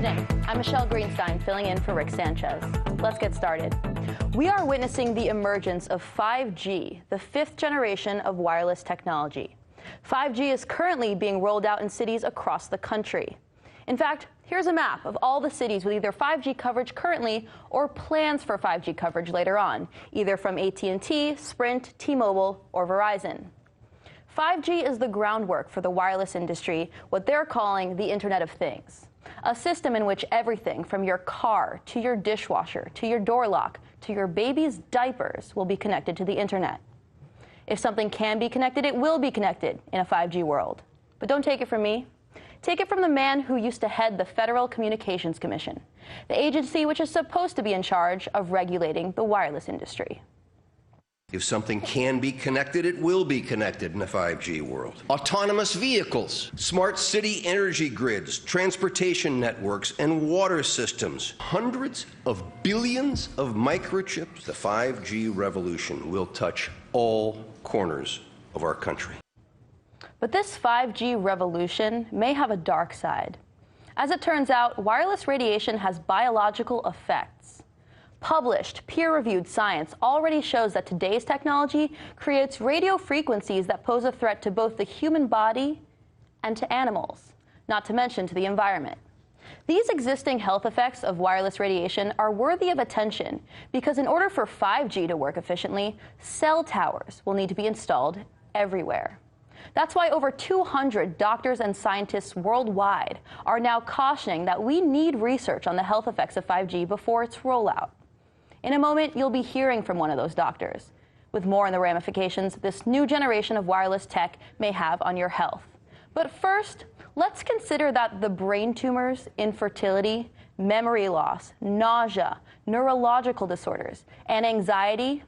evening. I'm Michelle Greenstein, filling in for Rick Sanchez. Let's get started. We are witnessing the emergence of 5G, the fifth generation of wireless technology. 5G is currently being rolled out in cities across the country. In fact, here's a map of all the cities with either 5G coverage currently or plans for 5G coverage later on, either from AT&T, Sprint, T-Mobile, or Verizon. 5G is the groundwork for the wireless industry, what they're calling the Internet of Things. A system in which everything from your car to your dishwasher to your door lock to your baby's diapers will be connected to the Internet. If something can be connected, it will be connected in a 5G world. But don't take it from me. Take it from the man who used to head the Federal Communications Commission, the agency which is supposed to be in charge of regulating the wireless industry. If something can be connected, it will be connected in a 5G world. Autonomous vehicles, smart city energy grids, transportation networks, and water systems. Hundreds of billions of microchips. The 5G revolution will touch all corners of our country. But this 5G revolution may have a dark side. As it turns out, wireless radiation has biological effects. Published, peer-reviewed science already shows that today's technology creates radio frequencies that pose a threat to both the human body and to animals, not to mention to the environment. These existing health effects of wireless radiation are worthy of attention because in order for 5G to work efficiently, cell towers will need to be installed everywhere. That's why over 200 doctors and scientists worldwide are now cautioning that we need research on the health effects of 5G before its rollout. In a moment, you'll be hearing from one of those doctors, with more on the ramifications this new generation of wireless tech may have on your health. But first, let's consider that the brain tumors, infertility, memory loss, nausea, neurological disorders, and anxiety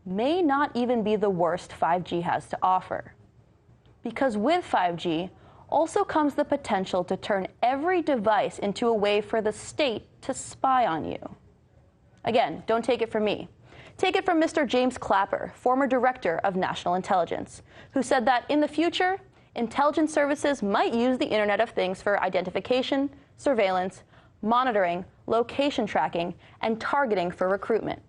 may not even be the worst 5G has to offer. Because with 5G also comes the potential to turn every device into a way for the state to spy on you. Again, don't take it from me. Take it from Mr. James Clapper, former director of National Intelligence, who said that in the future, intelligence services might use the Internet of Things for identification, surveillance, monitoring, location tracking, and targeting for recruitment.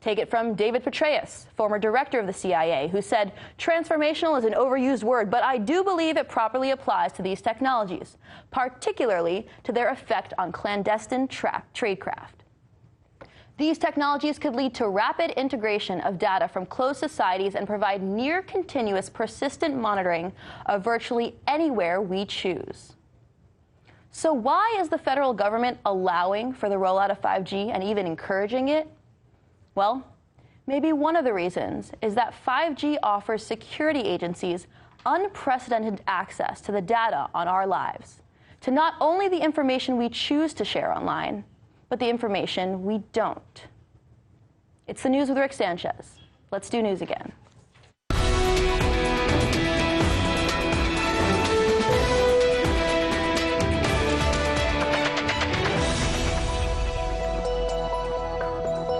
Take it from David Petraeus, former director of the CIA, who said, transformational is an overused word, but I do believe it properly applies to these technologies, particularly to their effect on clandestine tradecraft. These technologies could lead to rapid integration of data from closed societies and provide near-continuous, persistent monitoring of virtually anywhere we choose. So why is the federal government allowing for the rollout of 5G and even encouraging it? Well, maybe one of the reasons is that 5G offers security agencies unprecedented access to the data on our lives, to not only the information we choose to share online, but the information we don't. It's the news with Rick Sanchez. Let's do news again.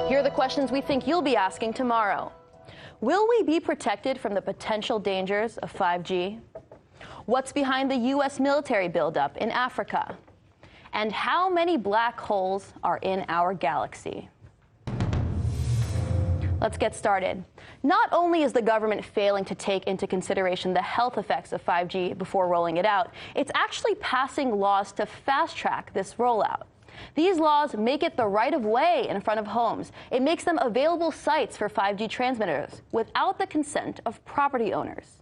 Here are the questions we think you'll be asking tomorrow. Will we be protected from the potential dangers of 5G? What's behind the U.S. military buildup in Africa? And how many black holes are in our galaxy? Let's get started. Not only is the government failing to take into consideration the health effects of 5G before rolling it out, it's actually passing laws to fast-track this rollout. These laws make it the right of way in front of homes. It makes them available sites for 5G transmitters without the consent of property owners.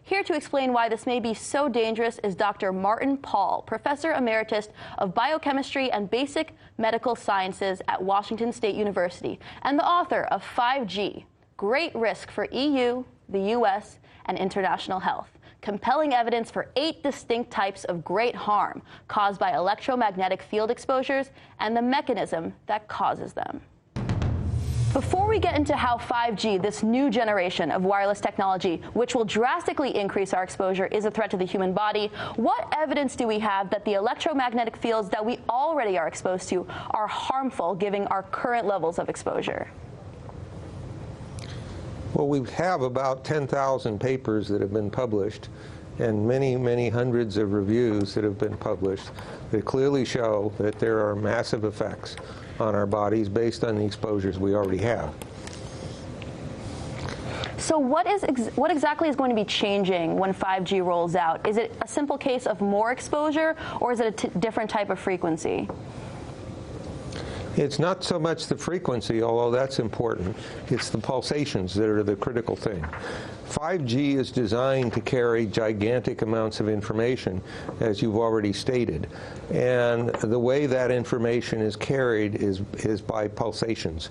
Here to explain why this may be so dangerous is Dr. Martin Pall, Professor Emeritus of Biochemistry and Basic Medical Sciences at Washington State University and the author of 5G, Great Risk for EU, the US, and International Health. Compelling evidence for 8 distinct types of great harm caused by electromagnetic field exposures and the mechanism that causes them. Before we get into how 5G, this new generation of wireless technology, which will drastically increase our exposure, is a threat to the human body, what evidence do we have that the electromagnetic fields that we already are exposed to are harmful given our current levels of exposure? Well, we have about 10,000 papers that have been published and many, many hundreds of reviews that have been published that clearly show that there are massive effects on our bodies based on the exposures we already have. So what exactly is going to be changing when 5G rolls out? Is it a simple case of more exposure, or is it a different type of frequency? It's not so much the frequency, although that's important. It's the pulsations that are the critical thing. 5G is designed to carry gigantic amounts of information, as you've already stated. And the way that information is carried is by pulsations.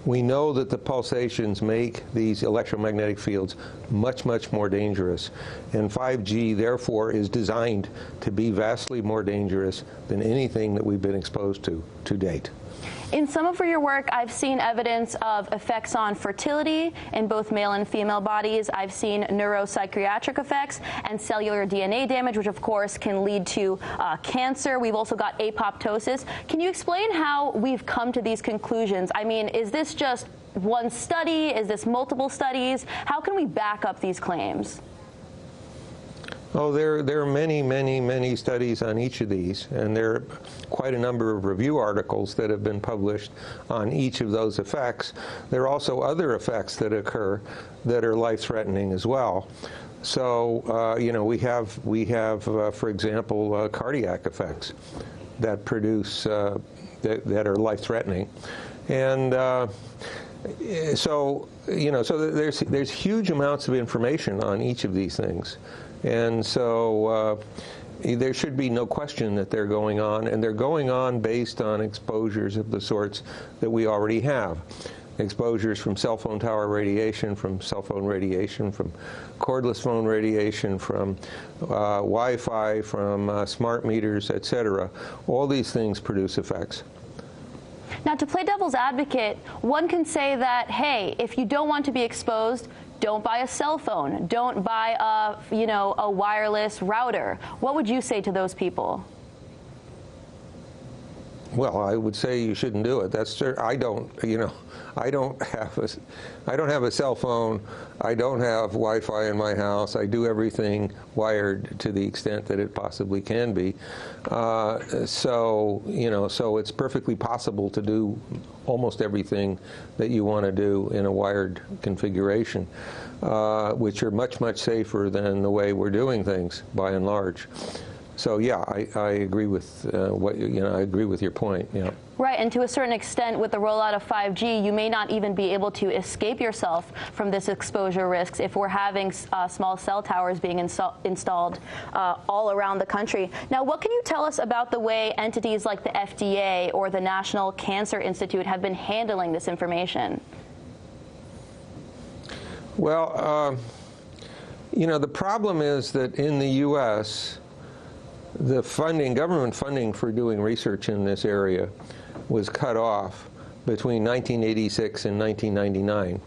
We know that the pulsations make these electromagnetic fields much, much more dangerous. And 5G, therefore, is designed to be vastly more dangerous than anything that we've been exposed to date. In some of your work, I've seen evidence of effects on fertility in both male and female bodies. I've seen neuropsychiatric effects and cellular DNA damage, which of course can lead to cancer. We've also got apoptosis. Can you explain how we've come to these conclusions? I mean, is this just one study? Is this multiple studies? How can we back up these claims? Oh, there are many, many, many studies on each of these, and there are quite a number of review articles that have been published on each of those effects. There are also other effects that occur that are life-threatening as well. So, you know, we have, for example, cardiac effects that produce that are life-threatening, and so you know, so there's huge amounts of information on each of these things. And so there should be no question that they're going on, and they're going on based on exposures of the sorts that we already have. Exposures from cell phone tower radiation, from cell phone radiation, from cordless phone radiation, from Wi-Fi, from smart meters, etc. All these things produce effects. Now, to play devil's advocate, one can say that, hey, if you don't want to be exposed, don't buy a cell phone. Don't buy a wireless router. What would you say to those people? Well, I would say you shouldn't do it. That's I don't have a cell phone. I don't have Wi-Fi in my house. I do everything wired to the extent that it possibly can be. So it's perfectly possible to do almost everything that you want to do in a wired configuration, which are much, much safer than the way we're doing things by and large. So yeah, I agree with I agree with your point. Yeah. Right, and to a certain extent, with the rollout of 5G, you may not even be able to escape yourself from this exposure risks if we're having small cell towers being installed all around the country. Now, what can you tell us about the way entities like the FDA or the National Cancer Institute have been handling this information? Well, the problem is that in the U.S., the government funding for doing research in this area was cut off between 1986 and 1999.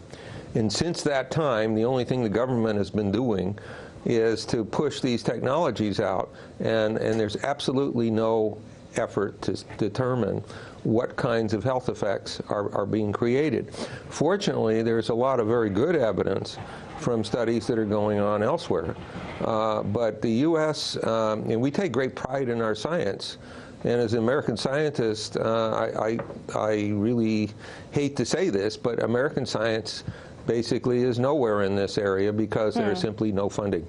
And since that time, the only thing the government has been doing is to push these technologies out, and there's absolutely no effort to determine what kinds of health effects are being created. Fortunately, there's a lot of very good evidence from studies that are going on elsewhere. But the U.S., and we take great pride in our science, and as an American scientist, I really hate to say this, but American science basically is nowhere in this area because there's simply no funding.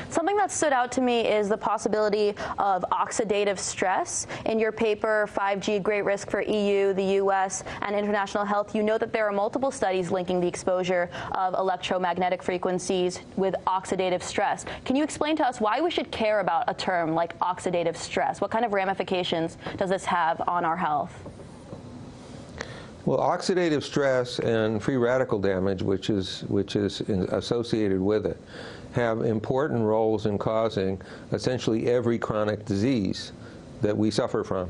Something that stood out to me is the possibility of oxidative stress. In your paper, 5G, Great Risk for EU, the US, and International Health, you know that there are multiple studies linking the exposure of electromagnetic frequencies with oxidative stress. Can you explain to us why we should care about a term like oxidative stress? What kind of ramifications does this have on our health? Well, oxidative stress and free radical damage, which is associated with it, have important roles in causing essentially every chronic disease that we suffer from.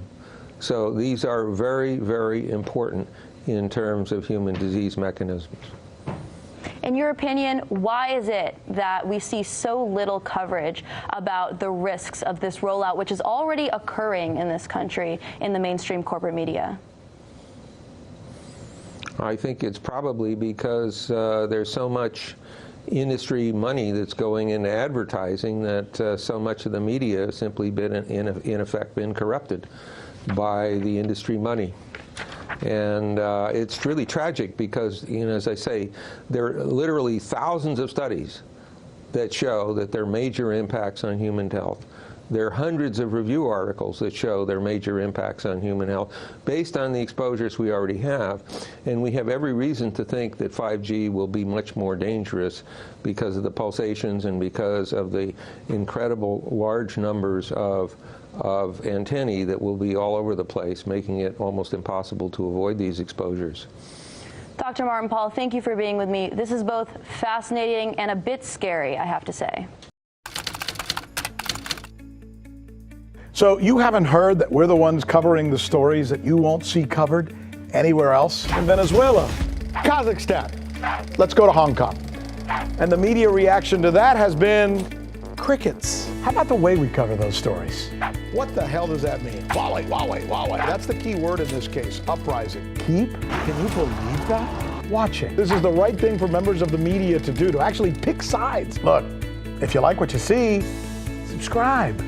So these are very, very important in terms of human disease mechanisms. In your opinion, why is it that we see so little coverage about the risks of this rollout, which is already occurring in this country in the mainstream corporate media? I think it's probably because there's so much industry money that's going into advertising that so much of the media has simply been, in effect, been corrupted by the industry money. And it's really tragic because, as I say, there are literally thousands of studies that show that there are major impacts on human health. There are hundreds of review articles that show there are major impacts on human health based on the exposures we already have. And we have every reason to think that 5G will be much more dangerous because of the pulsations and because of the incredible large numbers of antennae that will be all over the place, making it almost impossible to avoid these exposures. Dr. Martin Pall, thank you for being with me. This is both fascinating and a bit scary, I have to say. So you haven't heard that we're the ones covering the stories that you won't see covered anywhere else? In Venezuela, Kazakhstan, let's go to Hong Kong. And the media reaction to that has been crickets. How about the way we cover those stories? What the hell does that mean? Huawei, Huawei, Huawei. That's the key word in this case, uprising. Keep, can you believe that? Watching. This is the right thing for members of the media to do, to actually pick sides. Look, if you like what you see, subscribe.